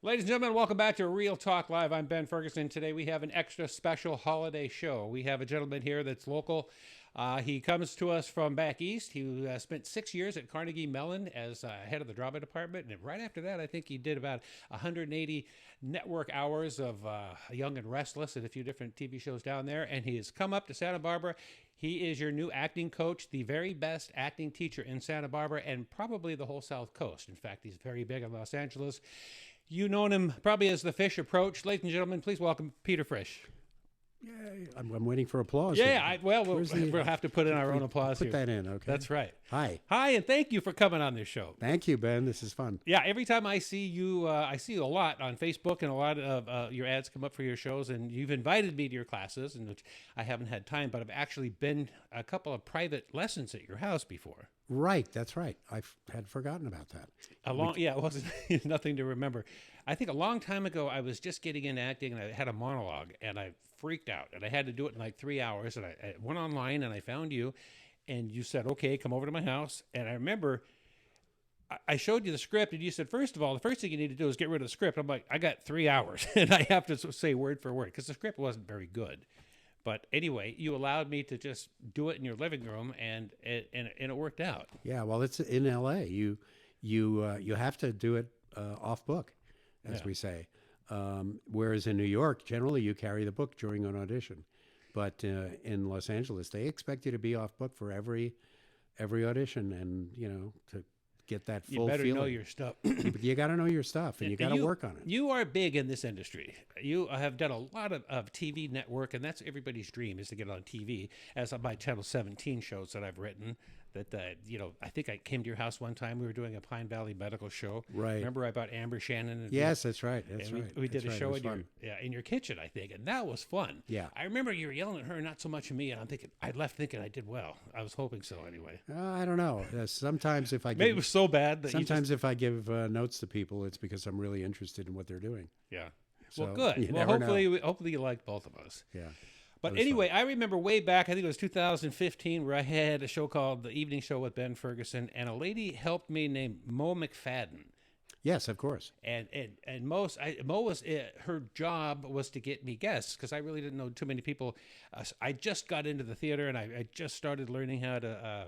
Ladies and gentlemen, welcome back to Real Talk Live. I'm Ben Ferguson. Today we have an extra special holiday show. We have a gentleman here that's local. He comes to us from back east. He spent 6 years at Carnegie Mellon as head of the drama department. And right after that, I think he did about 180 network hours of Young and Restless and a few different TV shows down there. And he has come up to Santa Barbara. He is your new acting coach, the very best acting teacher in Santa Barbara and probably the whole South Coast. In fact, he's very big in Los Angeles. You've known him probably as the Fish approach. Ladies and gentlemen, please welcome Peter Frisch. Yay. I'm waiting for applause. Yeah, we'll have to put in our own applause Put here. that in, okay. That's right. Hi. Hi, and thank you for coming on this show. Thank you, Ben. This is fun. Yeah, every time I see you a lot on Facebook, and a lot of your ads come up for your shows, and you've invited me to your classes, and which I haven't had time, but I've actually been a couple of private lessons at your house before. Right, that's right. I had forgotten about that. It wasn't nothing to remember. I think a long time ago, I was just getting into acting, and I had a monologue, and I freaked out, and I had to do it in like 3 hours, and I went online, and I found you, and you said, okay, come over to my house, and I remember I showed you the script, and you said, first of all, the first thing you need to do is get rid of the script. I'm like, I got 3 hours, and I have to say word for word, because the script wasn't very good. But anyway, you allowed me to just do it in your living room, and it worked out. Yeah, well, it's in L.A. You have to do it off book, as we say. Whereas in New York, generally you carry the book during an audition. But in Los Angeles, they expect you to be off book for every audition, and to get that full You better feeling. know your stuff. You got to know your stuff, and you got to work on it. You are big in this industry. You have done a lot of TV network, and that's everybody's dream, is to get on TV. As on my Channel 17 shows that I've written, that I think I came to your house one time. We were doing a Pine Valley medical show. Right. Remember about Amber Shannon? And Yes, that's right. That's right. We did That's a show right. in your kitchen, I think, and that was fun. Yeah. I remember you were yelling at her, not so much at me, and I left thinking I did well. I was hoping so anyway. I don't know. Sometimes if I Maybe it was so bad that sometimes if I give notes to people, it's because I'm really interested in what they're doing. yeah. So, Well, good. you Well, never know. hopefully you like both of us. Yeah. But That was anyway, I remember way back, I think it was 2015, where I had a show called The Evening Show with Ben Ferguson, and a lady helped me named Mo McFadden. Yes, of course. And Mo was her job was to get me guests, because I really didn't know too many people. I just got into the theater, and I just started learning how to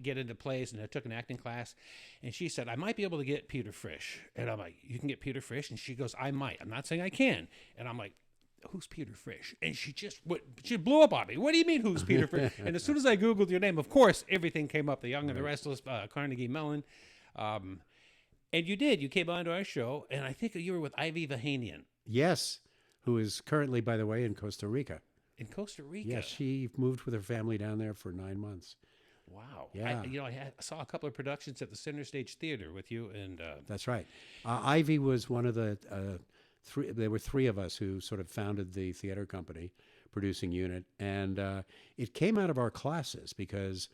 get into plays, and I took an acting class. And she said, I might be able to get Peter Frisch. And I'm like, you can get Peter Frisch? And she goes, I might. I'm not saying I can. And I'm like, who's Peter Frisch? And she blew up on me. What do you mean, who's Peter Frisch? And as soon as I Googled your name, of course, everything came up. The Young and the Restless, Carnegie Mellon. And you did. You came onto our show, and I think you were with Ivy Vahanian Yes, who is currently, by the way, in Costa Rica. in Costa Rica. Yes, she moved with her family down there for 9 months. Wow. Yeah. I saw a couple of productions at the Center Stage Theater with you, and That's right. Ivy was one of the three. There were three of us who sort of founded the theater company, producing unit, and it came out of our classes because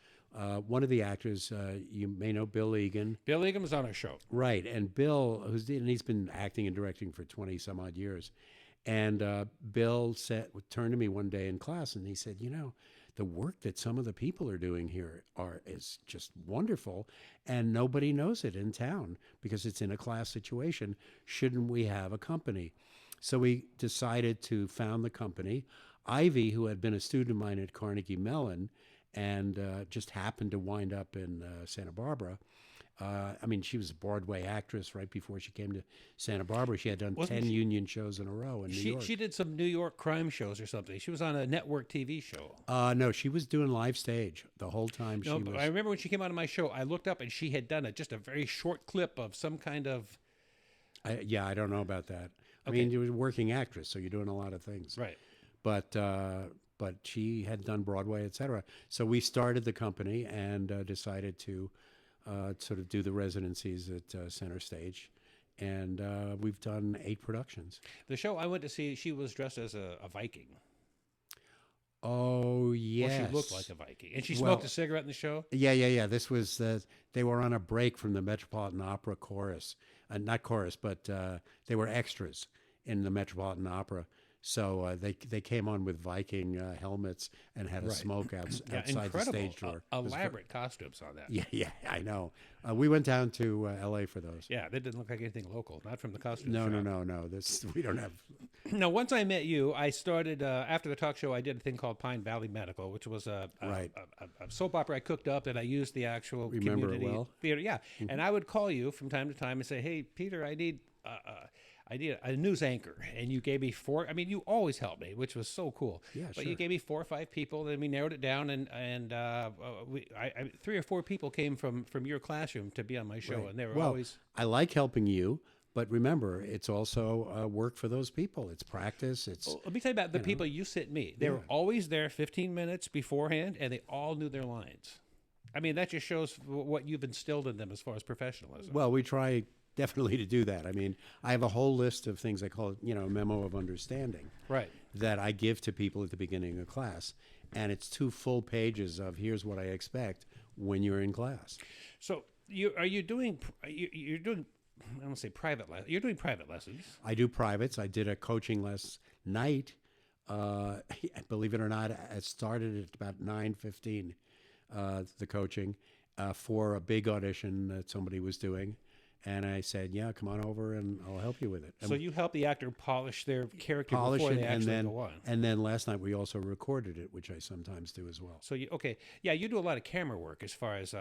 one of the actors, you may know Bill Egan. Bill Egan was on our show. Right, and Bill, and he's been acting and directing for 20 some odd years, and Bill turned to me one day in class, and he said, the work that some of the people are doing here is just wonderful, and nobody knows it in town because it's in a class situation. Shouldn't we have a company? So we decided to found the company. Ivy, who had been a student of mine at Carnegie Mellon, and just happened to wind up in Santa Barbara. She was a Broadway actress right before she came to Santa Barbara. She had done 10 union shows in a row in New York. She did some New York crime shows or something. She was on a network TV show. No, she was doing live stage the whole time. No, but I remember when she came on my show, I looked up and she had done just a very short clip of some kind of... I don't know about that. Okay. I mean, you were a working actress, so you're doing a lot of things. Right. But she had done Broadway, et cetera. So we started the company and decided to sort of do the residencies at Center Stage. And we've done 8 productions. The show I went to see, she was dressed as a Viking. Oh, yes. Well, she looked like a Viking. And she smoked a cigarette in the show? Yeah. This was, they were on a break from the Metropolitan Opera chorus. Not chorus, but they were extras in the Metropolitan Opera So they came on with Viking helmets and had a smoke Yeah, outside the incredible. stage door. It was Elaborate costumes on that. yeah, I know. We went down to L.A. for those. Yeah, they didn't look like anything local, not from the costume No, shop. no. We don't have. Now, once I met you, I started, after the talk show, I did a thing called Pine Valley Medical, which was a soap opera I cooked up, and I used the actual Remember it community well? theater. Yeah, and I would call you from time to time and say, hey, Peter, I need a news anchor. And you gave me four. I mean, you always help me, which was so cool. Yeah, But sure. you gave me 4 or 5 people, then we narrowed it down, and 3 or 4 people came from your classroom to be on my show, Right. and they were Well, always... I like helping you, but remember, it's also work for those people. It's practice. It's Well, let me tell you about the people you sent me. They were always there 15 minutes beforehand, and they all knew their lines. I mean, that just shows what you've instilled in them as far as professionalism. well, we try definitely to do that. I mean, I have a whole list of things I call it, a memo of understanding. Right. That I give to people at the beginning of class, and it's 2 full pages of here's what I expect when you're in class. So you're doing I don't want to say private lessons. You're doing private lessons. I do privates. I did a coaching last night. Believe it or not, it started at about 9:15. The coaching for a big audition that somebody was doing. And I said, yeah, come on over and I'll help you with it. And So you help the actor polish their character polish before it, they actually go on. and then last night we also recorded it, which I sometimes do as well. So you do a lot of camera work as far as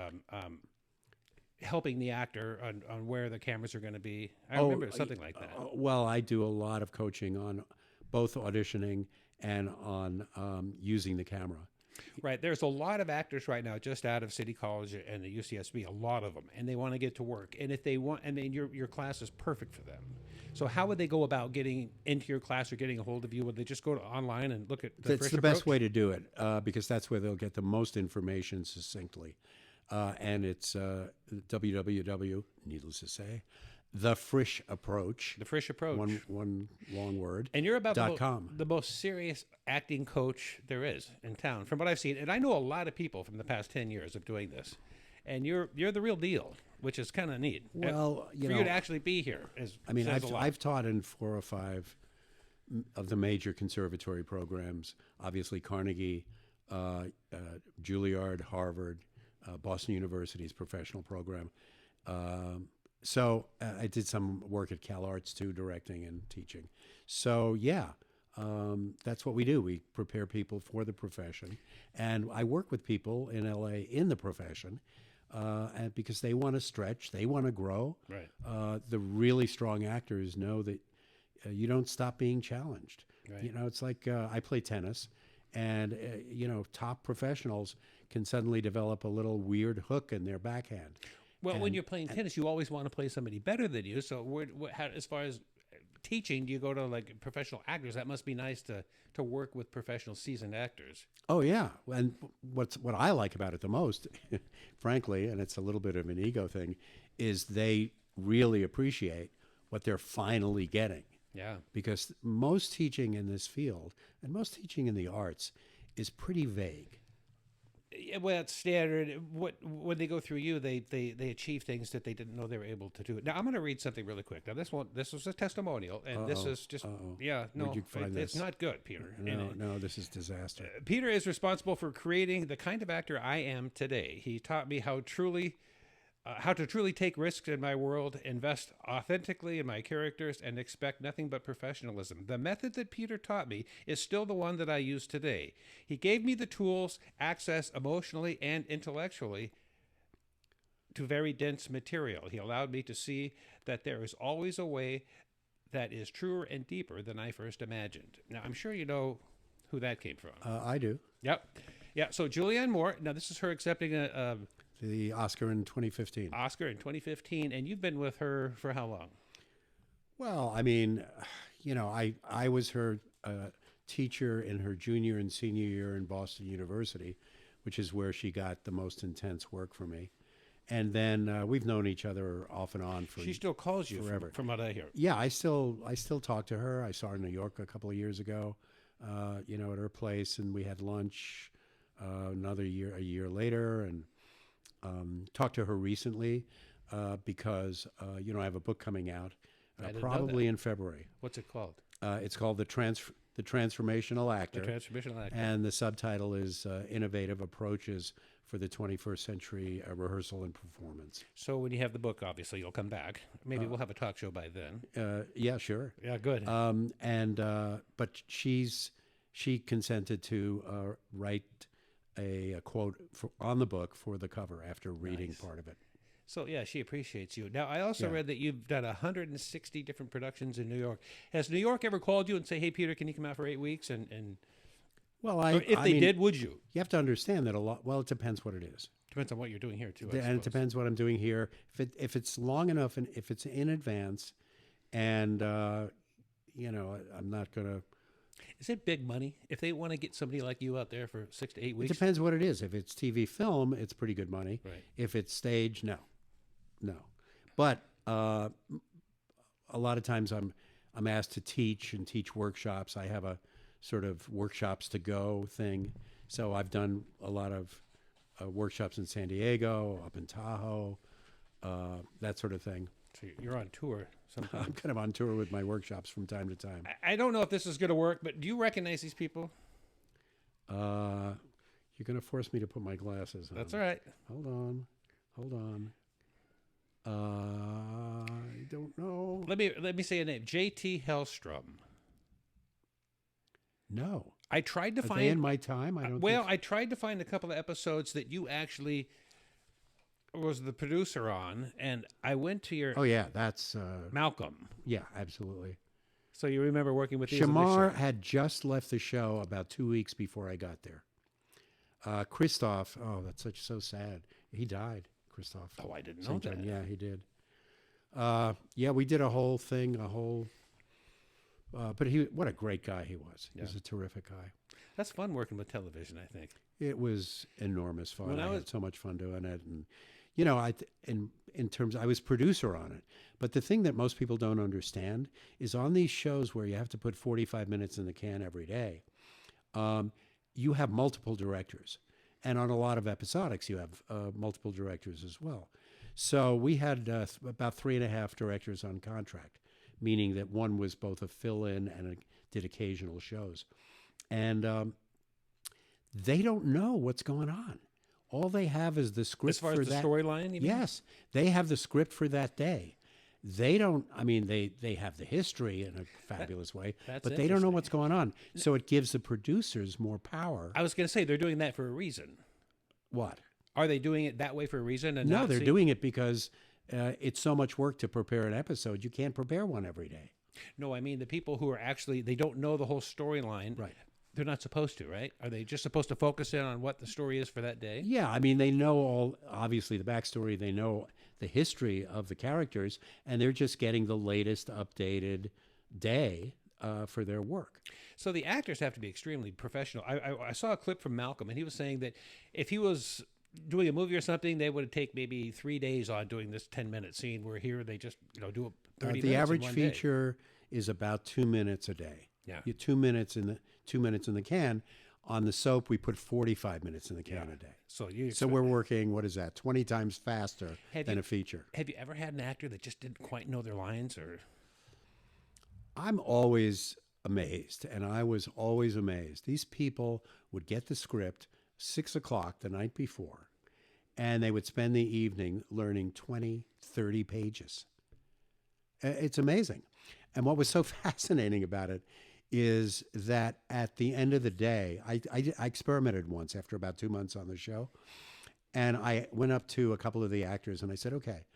helping the actor on where the cameras are going to be. I remember something like that. Well, I do a lot of coaching on both auditioning and on using the camera. Right. There's a lot of actors right now just out of City College and the UCSB, a lot of them, and they want to get to work. And if they want, your class is perfect for them. So how would they go about getting into your class or getting a hold of you? Would they just go to online and look at the That's Frisch the best approach? way to do it because that's where they'll get the most information succinctly. And it's www, needless to say, the Frisch approach. The Frisch approach. One long word. And you're about .com. the most serious acting coach there is in town, from what I've seen. And I know a lot of people from the past 10 years of doing this. And you're the real deal, which is kind of neat. Well, for you to actually be here is. I mean, says a lot. I've taught in 4 or 5 of the major conservatory programs. Obviously, Carnegie, Juilliard, Harvard, Boston University's professional program. So I did some work at CalArts too, directing and teaching. So yeah, that's what we do. We prepare people for the profession, and I work with people in LA in the profession, and because they want to stretch, they want to grow. Right. The really strong actors know that you don't stop being challenged. Right. It's like I play tennis, and top professionals can suddenly develop a little weird hook in their backhand. Well, when you're playing tennis, you always want to play somebody better than you. So, as far as teaching, do you go to like professional actors? That must be nice to work with professional seasoned actors. Oh yeah, and what I like about it the most, frankly, and it's a little bit of an ego thing, is they really appreciate what they're finally getting. Yeah. Because most teaching in this field and most teaching in the arts is pretty vague. Yeah, well, it's standard. When they go through you, they achieve things that they didn't know they were able to do. Now I'm going to read something really quick. Now this was a testimonial, and this is just Where'd you find it's this? not good, Peter. No, this is disaster. Peter is responsible for creating the kind of actor I am today. He taught me how to truly take risks in my world, invest authentically in my characters, and expect nothing but professionalism. The method that Peter taught me is still the one that I use today. He gave me the tools, access emotionally and intellectually to very dense material. He allowed me to see that there is always a way that is truer and deeper than I first imagined. Now, I'm sure you know who that came from. I do. Yep. Yeah, so Julianne Moore, now this is her accepting The Oscar in 2015. Oscar in 2015, and you've been with her for how long? Well, I mean, I was her teacher in her junior and senior year in Boston University, which is where she got the most intense work for me. And then we've known each other off and on for She still calls you forever. from what I hear. Yeah, I still talk to her. I saw her in New York a couple of years ago, at her place, and we had lunch a year later, and talked to her recently because I have a book coming out I didn't know probably that. in February. What's it called? It's called The Transformational Actor. The Transformational Actor. And the subtitle is Innovative Approaches for the 21st Century Rehearsal and Performance. So when you have the book, obviously, you'll come back. Maybe we'll have a talk show by then. Yeah, sure. Yeah, good. But she consented to write a quote on the book for the cover after reading part of it. So, yeah, she appreciates you. Now, I also read that you've done 160 different productions in New York. Has New York ever called you and say, hey, Peter, can you come out for 8 weeks? Well, if they did, would you? You have to understand that it depends what it is. Depends on what you're doing here, too, And it depends what I'm doing here. If it's long enough and if it's in advance and, I'm not going to... Is it big money? If they want to get somebody like you out there for 6 to 8 weeks? It depends what it is. If it's TV film, it's pretty good money. Right. If it's stage, no. But a lot of times I'm asked to teach workshops. I have a sort of workshops to go thing. So I've done a lot of workshops in San Diego, up in Tahoe, that sort of thing. So you're on tour sometimes. I'm kind of on tour with my workshops from time to time. I don't know if this is going to work, but do you recognize these people? You're going to force me to put my glasses on. That's all right. Hold on. I don't know. Let me say a name. J.T. Hellstrom. No. I tried to Are find they in my time. I don't. I tried to find a couple of episodes that you actually was the producer on, and I went to your. Oh yeah, that's Malcolm. Yeah, absolutely. So you remember working with these Shamar had just left the show about 2 weeks before I got there. Christoph, that's so sad. He died, Christoph. Oh, I didn't know that. Yeah, he did. We did a whole thing, but what a great guy he was. He was a terrific guy. That's fun working with television, I think. It was enormous fun. When I had so much fun doing it. And, in terms, I was producer on it. But the thing that most people don't understand is on these shows where you have to put 45 minutes in the can every day, you have multiple directors. And on a lot of episodics, you have multiple directors as well. So we had about 3.5 directors on contract, meaning that one was both a fill-in and did occasional shows. And they don't know what's going on. All they have is the script for that. As far as the storyline, you mean? Yes. They have the script for that day. They don't, they have the history in a fabulous way, but they don't know what's going on. So it gives the producers more power. I was going to say, they're doing that for a reason. What? Are they doing it that way for a reason? And no, they're doing it because it's so much work to prepare an episode. You can't prepare one every day. No, I mean the people who are actually, they don't know the whole storyline. Right. They're not supposed to, right? Are they just supposed to focus in on what the story is for that day? Yeah, they know obviously the backstory. They know the history of the characters, and they're just getting the latest updated day for their work. So the actors have to be extremely professional. I saw a clip from Malcolm, and he was saying that if he was doing a movie or something, they would take maybe 3 days on doing this 10-minute scene, where here they just do a 30 minutes The average in one feature is about 2 minutes a day. Yeah. 2 minutes in the can. On the soap, we put 45 minutes in the can a day. So we're working, 20 times faster than a feature. Have you ever had an actor that just didn't quite know their lines? Or I'm always amazed, and I was always amazed. These people would get the script 6 o'clock the night before, and they would spend the evening learning 20, 30 pages. It's amazing. And what was so fascinating about it is that at the end of the day, I experimented once after about 2 months on the show, and I went up to a couple of the actors and I said, okay,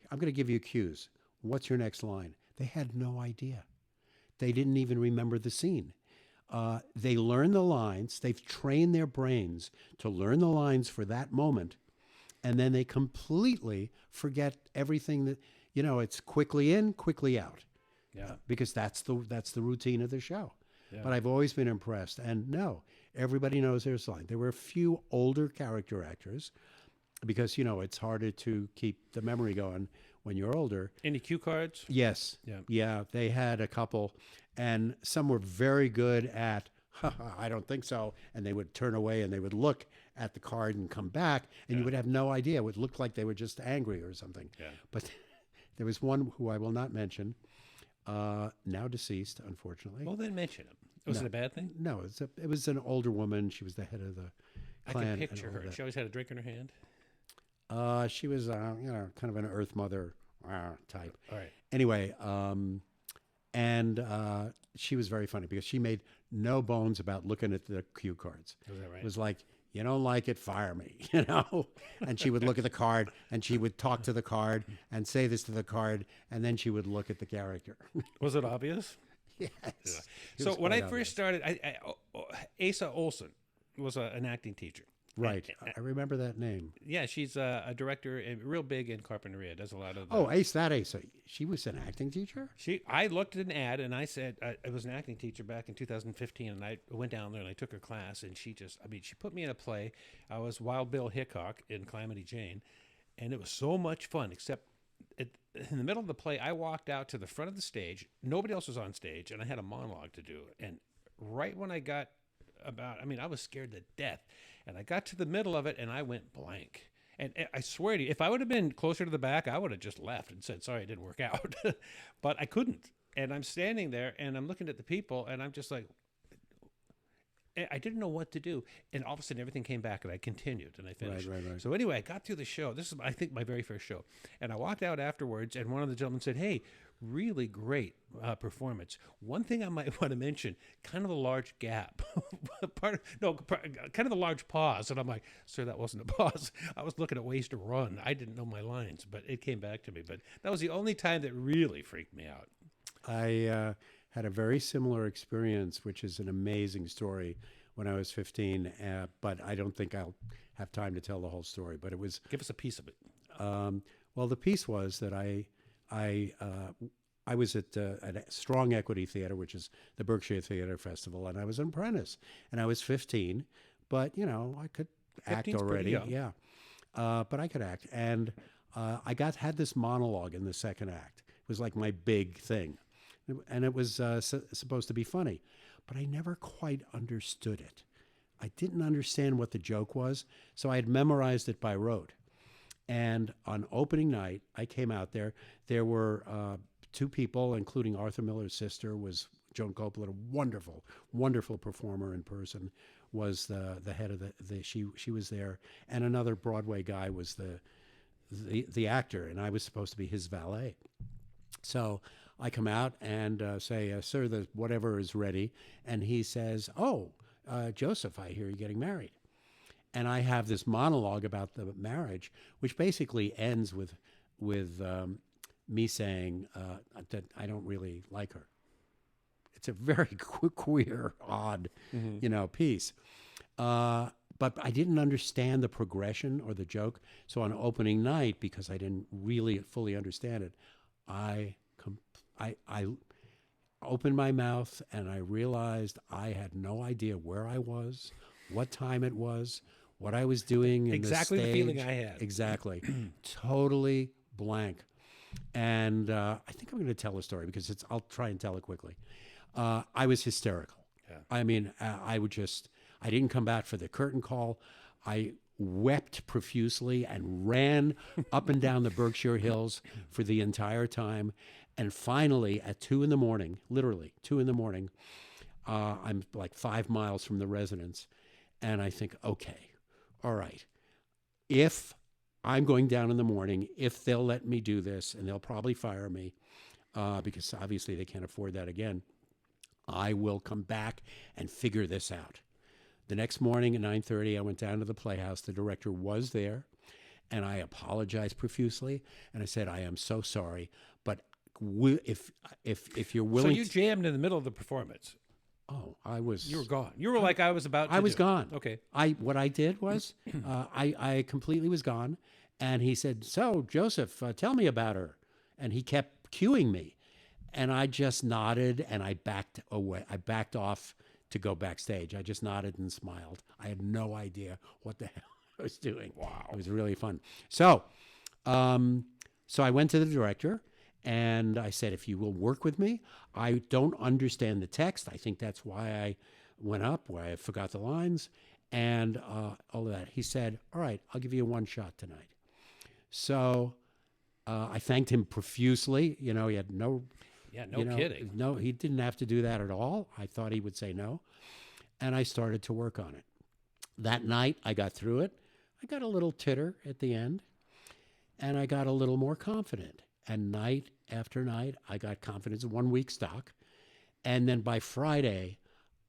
I'm going to give you cues. What's your next line? They had no idea. They didn't even remember the scene. They learn the lines. They've trained their brains to learn the lines for that moment, and then they completely forget everything that, it's quickly in, quickly out. yeah, Because that's the routine of the show. Yeah. But I've always been impressed. And no, everybody knows their line. There were a few older character actors because, it's harder to keep the memory going when you're older. any cue cards? Yes. Yeah. Yeah, they had a couple, and some were very good at, I don't think so. And they would turn away and they would look at the card and come back, and you would have no idea. It would look like they were just angry or something. Yeah. But there was one who I will not mention, now deceased, unfortunately. Well, then mention him. Was it a bad thing? No, it was an older woman. She was the head of the I clan. can and picture all her. that. She always had a drink in her hand. She was, kind of an Earth Mother type. All right. Anyway, and she was very funny because she made no bones about looking at the cue cards. Was that right? It was like, you don't like it, fire me, And she would look at the card, and she would talk to the card and say this to the card, and then she would look at the character. Was it obvious? Yes. Yeah. It So was when I quite first started, Asa Olson was an acting teacher. Right. I remember that name. Yeah, she's a director and real big in Carpinteria. Does a lot of. Oh, Ace. She was an acting teacher? I looked at an ad and I said I was an acting teacher back in 2015, and I went down there and I took her class, and she put me in a play. I was Wild Bill Hickok in Calamity Jane, and it was so much fun. Except in the middle of the play, I walked out to the front of the stage. Nobody else was on stage, and I had a monologue to do. And right when I got I was scared to death. And I got to the middle of it, and I went blank. And I swear to you, if I would have been closer to the back, I would have just left and said, sorry, it didn't work out. But I couldn't. And I'm standing there, and I'm looking at the people, and I'm just like, I didn't know what to do. And all of a sudden, everything came back, and I continued, and I finished. Right. So anyway, I got through the show. This is, I think, my very first show. And I walked out afterwards, and one of the gentlemen said, hey, really great performance. One thing I might want to mention, kind of a large gap. kind of the large pause. And I'm like, sir, that wasn't a pause. I was looking at ways to run. I didn't know my lines, but it came back to me. But that was the only time that really freaked me out. I had a very similar experience, which is an amazing story when I was 15, but I don't think I'll have time to tell the whole story. But it was... Give us a piece of it. Well, the piece was that I was at a Strong Equity Theater, which is the Berkshire Theater Festival, and I was an apprentice. And I was 15, but, I could act 15's pretty already. young. Yeah. But I could act. And I had this monologue in the second act. It was like my big thing. And it was supposed to be funny. But I never quite understood it. I didn't understand what the joke was, so I had memorized it by rote. And on opening night, I came out there. There were two people, including Arthur Miller's sister, was Joan Copeland, a wonderful, wonderful performer in person, was the head of she was there. And another Broadway guy was the actor, and I was supposed to be his valet. So I come out and say, sir, the whatever is ready. And he says, Joseph, I hear you're getting married. And I have this monologue about the marriage, which basically ends with me saying that I don't really like her. It's a very queer, odd, piece. But I didn't understand the progression or the joke. So on opening night, because I didn't really fully understand it, I opened my mouth and I realized I had no idea where I was, what time it was, what I was doing in Exactly the the stage. feeling I had. Exactly. Totally blank. And I think I'm going to tell a story because I'll try and tell it quickly. I was hysterical. Yeah. I mean, I didn't come back for the curtain call. I wept profusely and ran up and down the Berkshire Hills for the entire time. And finally, at 2 a.m, literally 2 a.m, I'm like 5 miles from the residence. And I think, okay, all right, if I'm going down in the morning, if they'll let me do this, and they'll probably fire me because obviously they can't afford that again, I will come back and figure this out. The next morning at 9:30, I went down to the Playhouse. The director was there, and I apologized profusely. And I said, I am so sorry, but if you're willing So you jammed in the middle of the performance. Oh, I was... You were gone. You were like I was about to I was do. gone. Okay. What I did was I completely was gone. And he said, so, Joseph, tell me about her. And he kept cueing me. And I just nodded and I backed away. I backed off to go backstage. I just nodded and smiled. I had no idea what the hell I was doing. Wow. It was really fun. So I went to the director and I said, if you will work with me, I don't understand the text. I think that's why I went up, why I forgot the lines and all of that. He said, all right, I'll give you one shot tonight. So I thanked him profusely. He had no Yeah, no kidding. No, he didn't have to do that at all. I thought he would say no. And I started to work on it. That night, I got through it. I got a little titter at the end, and I got a little more confident. And night after night, I got confidence in 1 week stock. And then by Friday,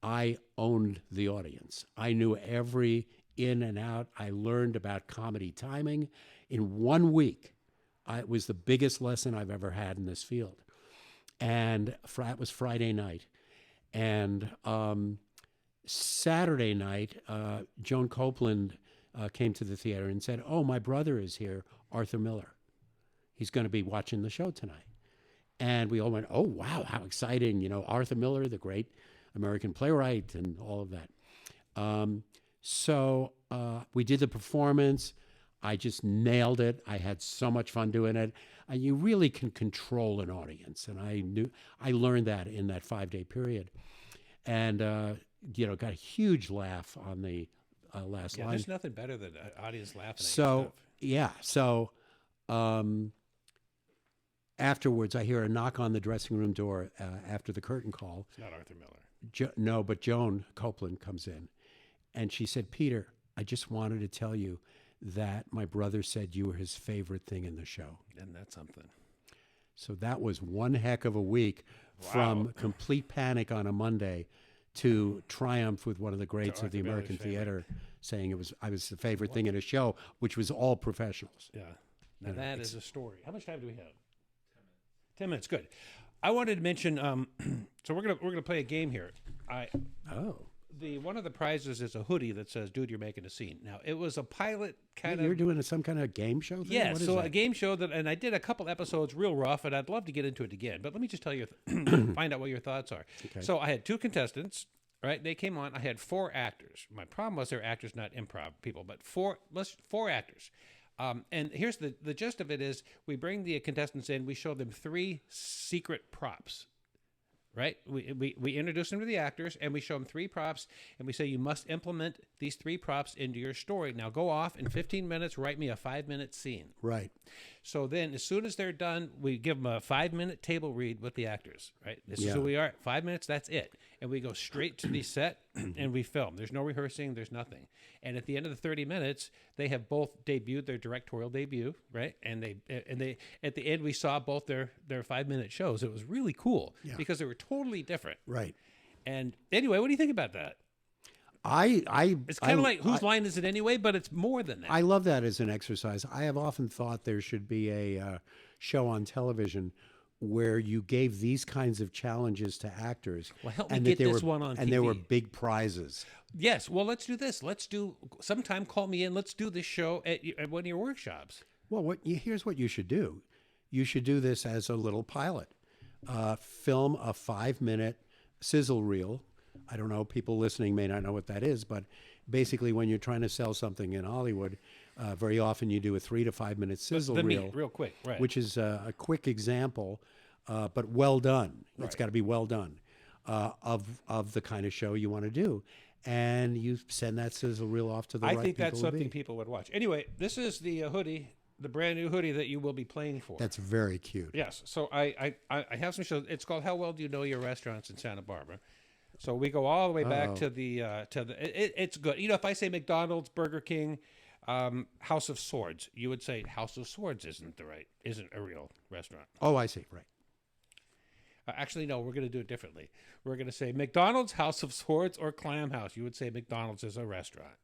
I owned the audience. I knew every in and out. I learned about comedy timing. In 1 week, it was the biggest lesson I've ever had in this field. And it was Friday night. And Saturday night, Joan Copeland came to the theater and said, "Oh, my brother is here, Arthur Miller. He's going to be watching the show tonight." And we all went, "Oh, wow, how exciting." You know, Arthur Miller, the great American playwright and all of that. So we did the performance. I just nailed it. I had so much fun doing it. And you really can control an audience. And I learned that in that 5-day period. And, got a huge laugh on the last line. There's nothing better than an audience laughing at your So, stuff. yeah. So afterwards, I hear a knock on the dressing room door after the curtain call. It's not Arthur Miller. No, but Joan Copeland comes in. And she said, "Peter, I just wanted to tell you that my brother said you were his favorite thing in the show." And that's something. So that was one heck of a week from complete panic on a Monday to triumph with one of the greats of the Arthur American Miller's theater saying I was the favorite thing in a show, which was all professionals. Yeah. Now that is a story. How much time do we have? 10 minutes. Good. I wanted to mention. So we're gonna play a game here. One of the prizes is a hoodie that says "Dude, you're making a scene." Now it was a pilot kind of. You're doing some kind of game show thing? Yeah, What is so that? a game show and I did a couple episodes real rough, and I'd love to get into it again. But let me just tell you, find out what your thoughts are. Okay. So I had 2 contestants, right? They came on. I had 4 actors. My problem was they're actors, not improv people, but 4 actors. And here's the gist of it is we bring the contestants in, we show them 3 secret props. Right? We introduce them to the actors, and we show them 3 props, and we say, you must implement these 3 props into your story. Now go off in 15 minutes, write me a 5-minute scene. Right. So then as soon as they're done, we give them a 5-minute table read with the actors, right? This is who we are. 5 minutes, that's it. And we go straight to the set and we film. There's no rehearsing, there's nothing. And at the end of the 30 minutes, they have both debuted their directorial debut, right? And they at the end we saw both their 5-minute shows. It was really cool because they were totally different. Right. And anyway, what do you think about that? It's kind of like whose line is it anyway, but it's more than that. I love that as an exercise. I have often thought there should be a show on television where you gave these kinds of challenges to actors. Well, help me and get that this one on and TV. there were big prizes. Yes. Well, let's do this. Sometime call me in. Let's do this show at one of your workshops. Well, here's what you should do. You should do this as a little pilot. Film a 5-minute sizzle reel. I don't know, people listening may not know what that is, but basically when you're trying to sell something in Hollywood, very often you do a 3 to 5 minute sizzle reel. Real quick, right. Which is a quick example, but well done. Right. It's got to be well done of the kind of show you want to do. And you send that sizzle reel off to the right people. I think that's something people would watch. Anyway, this is the hoodie, the brand new hoodie that you will be playing for. That's very cute. Yes. So I have some shows. It's called How Well Do You Know Your Restaurants in Santa Barbara? So we go all the way back to the it's good. You know, if I say McDonald's, Burger King, House of Swords, you would say House of Swords isn't a real restaurant. Oh, I see. Right. Actually, no, we're going to do it differently. We're going to say McDonald's, House of Swords, or Clam House. You would say McDonald's is a restaurant.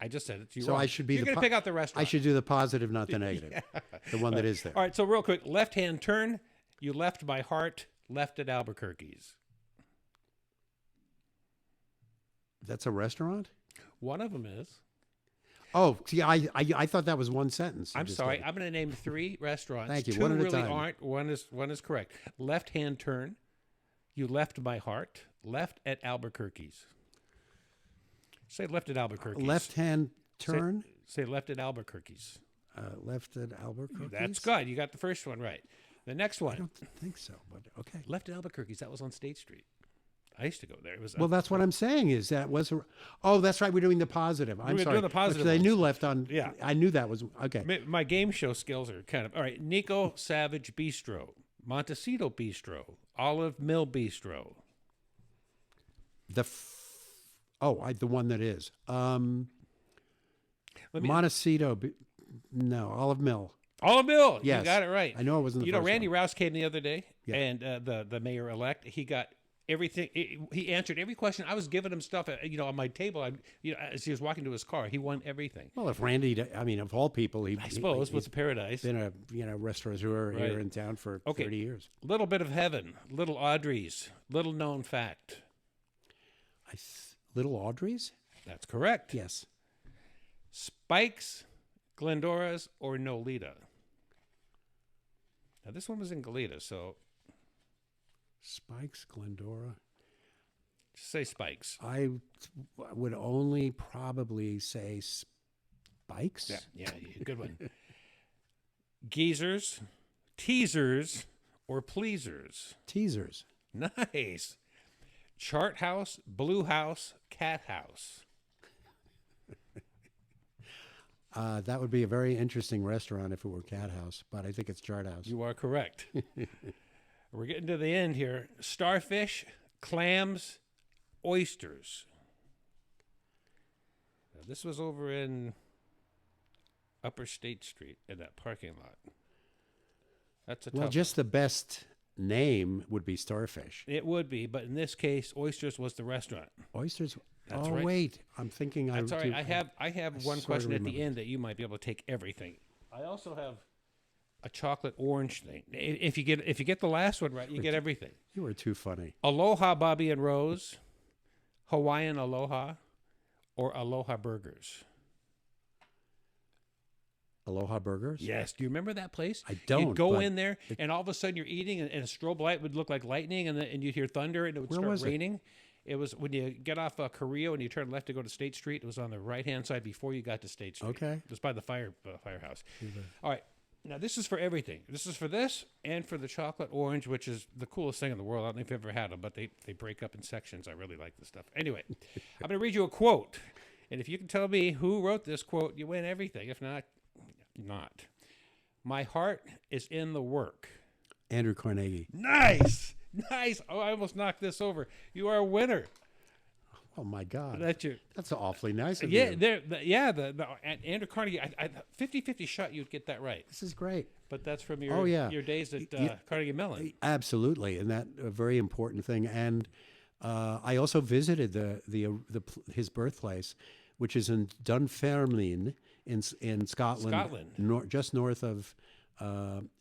I just said it to you. So wrong. I should be You're going to pick out the restaurant. I should do the positive, not the negative. The one that is there. All right. So real quick, left-hand turn. You left my heart, left at Albuquerque's. That's a restaurant? One of them is. Oh, see, I thought that was one sentence. I'm sorry. I'm going to name 3 restaurants. Thank you. 2 One at a really time. aren't. One is correct. Left-hand turn. You left my heart, left at Albuquerque's. Say left at Albuquerque's. Left-hand turn? Say left at Albuquerque's. Left at Albuquerque? That's good. You got the first one right. The next one. I don't think so, but okay. Left at Albuquerque's. That was on State Street. I used to go there. It was Well, that's what I'm saying is that was a... Oh, that's right. We're doing the positive. I'm We're sorry. doing the positive Because I knew ones. left on... Yeah. I knew that was... Okay. my game show skills are kind of... All right. Nico Savage Bistro. Montecito Bistro, Olive Mill Bistro. The one that is Montecito. No, Olive Mill. Olive Mill. Yes, You got it right. I know it wasn't. The You know, first Randy one. Rouse came the other day, Yeah. and the mayor elect, he got everything. He answered every question. I was giving him stuff, on my table. As he was walking to his car, he won everything. Well, if Randy, I mean, of all people, I suppose with Paradise. been a restaurateur Right. here in town for 30 years. Little Bit of Heaven, Little Audrey's, little known fact. Little Audrey's? That's correct. Yes. Spike's, Glendora's, or Nolita. Now this one was in Goleta, so Spike's, Glendora. just say Spike's. I would only probably say Spike's. Yeah, good one. Geezers, Teasers, or Pleasers. Teasers. Nice. Chart House, Blue House, Cat House. That would be a very interesting restaurant if it were Cat House, but I think it's Chart House. You are correct. We're getting to the end here. Starfish, clams, oysters. Now, this was over in Upper State Street in that parking lot. That's a tough Well, just the best name would be Starfish. It would be, but in this case, Oysters was the restaurant. Oysters. That's oh right. Wait, I'm thinking. That's all right. I have one sort of question at the remember. end that you might be able to take everything. I also have a chocolate orange thing. If you get the last one right, you get everything. You were too funny. Aloha Bobby and Rose, Hawaiian Aloha, or Aloha Burgers. Aloha Burgers. Yes. Do you remember that place? I don't, You'd go but in there, and all of a sudden you're eating, and a strobe light would look like lightning, and you'd hear thunder, and it would Where start was it? raining. It was when you get off Carrillo and you turn left to go to State Street. It was on the right-hand side before you got to State Street. Okay. It was by the firehouse. All right. Now, this is for everything. This is for this and for the chocolate orange, which is the coolest thing in the world. I don't know if you've ever had them, but they break up in sections. I really like this stuff. Anyway, I'm going to read you a quote. And if you can tell me who wrote this quote, you win everything. If not, not. My heart is in the work. Andrew Carnegie. Nice. Nice. Oh, I almost knocked this over. You are a winner. Oh my God. That's awfully nice of yeah, you. Andrew Carnegie, I 50-50 shot you'd get that right. This is great. But that's from your days at Carnegie Mellon. Absolutely, and that a very important thing. And I also visited his birthplace, which is in Dunfermline in Scotland, just north of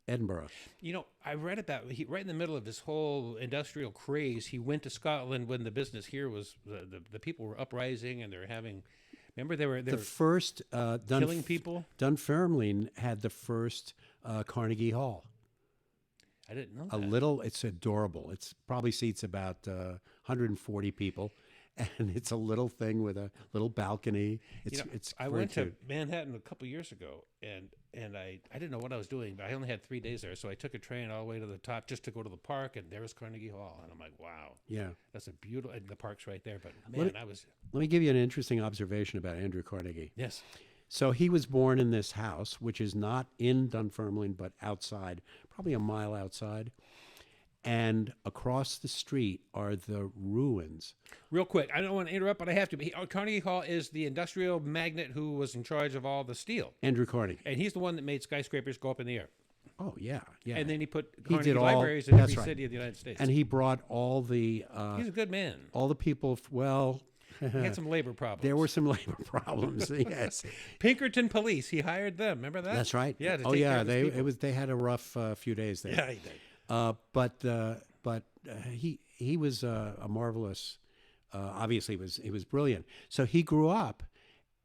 Edinburgh. You know, I read about right in the middle of his whole industrial craze. He went to Scotland when the business here was the people were uprising and they were having. Remember, they were first killing people. Dunfermline had the first Carnegie Hall. I didn't know that. It's adorable. It's probably seats about 140 people, and it's a little thing with a little balcony. I went to Manhattan a couple years ago, and I didn't know what I was doing, but I only had 3 days there, so I took a train all the way to the top just to go to the park, and there was Carnegie Hall, and I'm like, wow, yeah, that's a beautiful. And the park's right there, but Let me give you an interesting observation about Andrew Carnegie. Yes. So he was born in this house, which is not in Dunfermline, but outside, probably a mile outside. And across the street are the ruins. Real quick, I don't want to interrupt, but I have to. Carnegie Hall is the industrial magnate who was in charge of all the steel. Andrew Carnegie. And he's the one that made skyscrapers go up in the air. Oh, yeah, yeah. And then he put Carnegie did libraries in every right. city of the United States. And he brought all the... he's a good man. all the people, well... He had some labor problems. There were some labor problems, yes. Pinkerton Police, he hired them. Remember that? That's right. Yeah. They had a rough few days there. Yeah, he did. But he was a marvelous. Obviously, he was brilliant. So he grew up,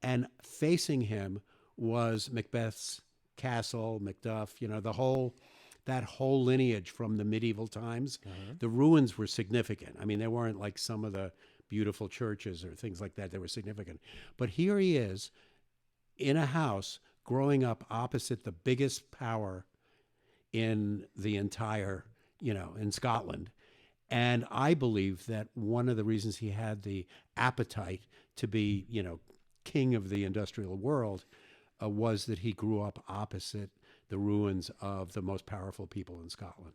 and facing him was Macbeth's castle, Macduff. You know, that whole lineage from the medieval times. Uh-huh. The ruins were significant. I mean, they weren't like some of the beautiful churches or things like that. They were significant. But here he is in a house growing up opposite the biggest power in the entire, in Scotland. And I believe that one of the reasons he had the appetite to be, king of the industrial world was that he grew up opposite the ruins of the most powerful people in Scotland.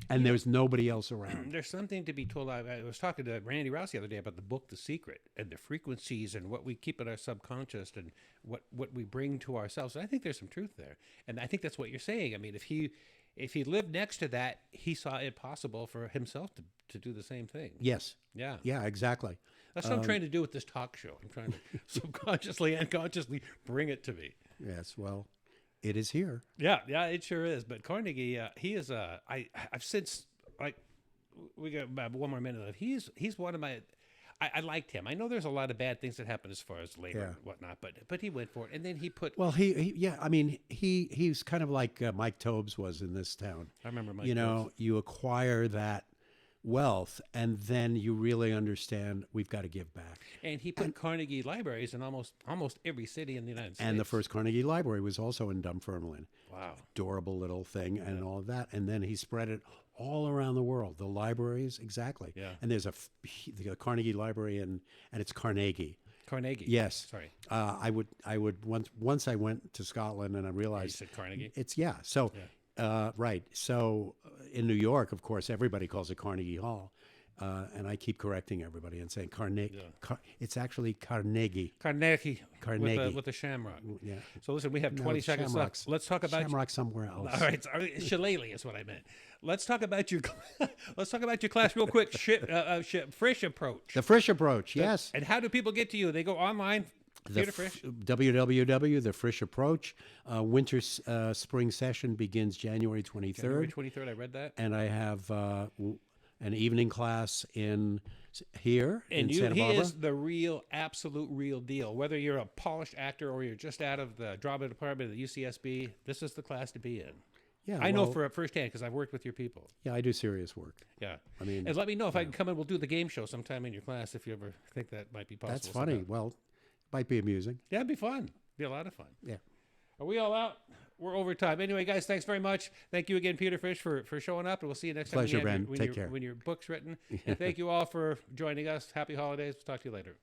and there's nobody else around. There's something to be told. I was talking to Randy Rouse the other day about the book, The Secret, and the frequencies and what we keep in our subconscious and what we bring to ourselves. And I think there's some truth there. And I think that's what you're saying. I mean, if he lived next to that, he saw it possible for himself to do the same thing. Yes. Yeah. Yeah, exactly. That's what I'm trying to do with this talk show. I'm trying to subconsciously and consciously bring it to me. Yes, well, it is here. Yeah, it sure is. But Carnegie, he is I've since, like, we got about one more minute left. He's one of my. I liked him. I know there's a lot of bad things that happen as far as labor and whatnot, but he went for it, and then he put. Well, I mean, he's kind of like Mike Tobes was in this town. I remember Mike. You know, you acquire that wealth, and then you really understand we've got to give back. And he put Carnegie libraries in almost every city in the United States. And the first Carnegie Library was also in Dunfermline. Wow. Adorable little thing and all of that. And then he spread it all around the world. The libraries, exactly. Yeah. And there's the Carnegie Library, and it's Carnegie. Carnegie. Yes. Sorry. I would once I went to Scotland and I realized. You said Carnegie? It's, yeah. So, right. So in New York, of course, everybody calls it Carnegie Hall. And I keep correcting everybody and saying Carnegie. It's actually Carnegie. Carnegie. Carnegie. With the shamrock. Yeah. So listen, we have 20 seconds left. Let's talk about Shamrock somewhere else. All right, shillelagh is what I meant. Let's talk about your class real quick. Frisch approach. The Frisch approach, yes. And how do people get to you? They go online. Peter Frisch. www. The Frisch approach. Winter spring session begins January 23rd. January 23rd. I read that. And I have an evening class here in Santa Barbara. He is the absolute real deal. Whether you're a polished actor or you're just out of the drama department at the UCSB, this is the class to be in. Yeah, I know for firsthand because I've worked with your people. Yeah, I do serious work. Yeah, I mean, and let me know if I can come in. We'll do the game show sometime in your class if you ever think that might be possible. That's funny. Sometime. Well, might be amusing. Yeah, it'd be fun. Be a lot of fun. Yeah. Are we all out? We're over time. Anyway, guys, thanks very much. Thank you again, Peter Frisch, for showing up, and we'll see you next time. Pleasure, Ben. Take care. When your book's written. And thank you all for joining us. Happy holidays. We'll talk to you later.